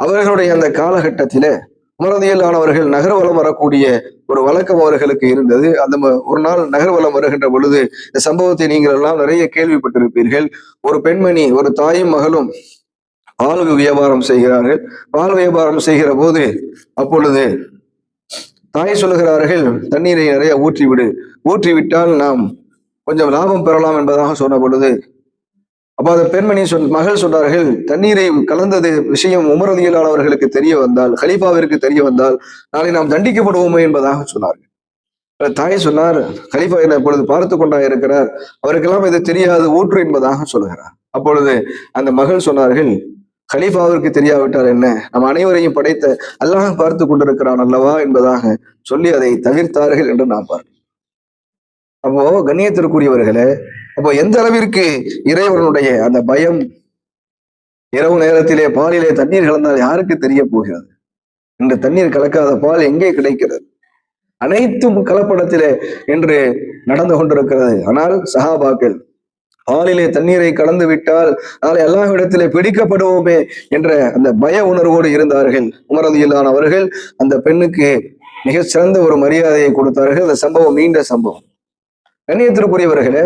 அவர்களுடைய அந்த காலகட்டத்தில உமரதியல்லானவர்கள் நகர்வலம் வரக்கூடிய ஒரு வழக்கம் அவர்களுக்கு இருந்தது. அந்த ஒரு நாள் நகர்வலம் வருகின்ற பொழுது இந்த சம்பவத்தை நீங்கள் எல்லாம் நிறைய கேள்விப்பட்டிருப்பீர்கள். ஒரு பெண்மணி, ஒரு தாயும் மகளும் பால் வியாபாரம் செய்கிறார்கள். பால் வியாபாரம் செய்கிற போது அப்பொழுது தாய் சொல்லுகிறார்கள், தண்ணீரை நிறைய ஊற்றிவிட்டால் நாம் கொஞ்சம் லாபம் பெறலாம் என்பதாக சொன்ன பொழுது, அப்ப அந்த பெண்மணி மகள் சொன்னார்கள், தண்ணீரை கலந்தது விஷயம் உமரதியலானவர்களுக்கு தெரிய வந்தால், கலீஃபாவிற்கு தெரிய வந்தால் நாளை நாம் தண்டிக்கப்படுவோமே என்பதாக சொன்னார்கள். தாய் சொன்னார், கலீஃபா என்ன இப்பொழுது பார்த்து கொண்டா இருக்கிறார், அவருக்கெல்லாம் இது தெரியாது, ஊற்று என்பதாக சொல்லுகிறார். அப்பொழுது அந்த மகள் சொன்னார்கள், கலீஃபாவிற்கு தெரியாவிட்டால் என்ன, நம் அனைவரையும் படைத்த அல்லாஹ் பார்த்து கொண்டிருக்கிறான் அல்லவா என்பதாக சொல்லி அதை தவிர்த்தார்கள் என்று நாம் பார்க்கிறோம். அப்போ கண்ணியத்திற்குரியவர்களே, அப்போ எந்த அளவிற்கு இறைவனுடைய அந்த பயம், இரவு நேரத்திலே பாலிலே தண்ணீர் கலந்தால் யாருக்கு தெரிய போகிறது? இந்த தண்ணீர் கலக்காத பால் எங்கே கிடைக்கிறது? அனைத்தும் கலப்படத்திலே என்று நடந்து கொண்டிருக்கிறது. ஆனால் சஹாபாக்கள் பாலிலே தண்ணீரை கலந்து விட்டால் நாளை அல்லாஹ்விடத்திலே பிடிக்கப்படுவோமே என்ற அந்த பய உணர்வோடு இருந்தார்கள். உமர் ரலியல்லாஹு அவர்கள் அந்த பெண்ணுக்கு மிக சிறந்த ஒரு மரியாதையை கொடுத்தார்கள். அந்த சம்பவம் நீண்ட சம்பவம். கண்ணியத்திற்குரியவர்களே,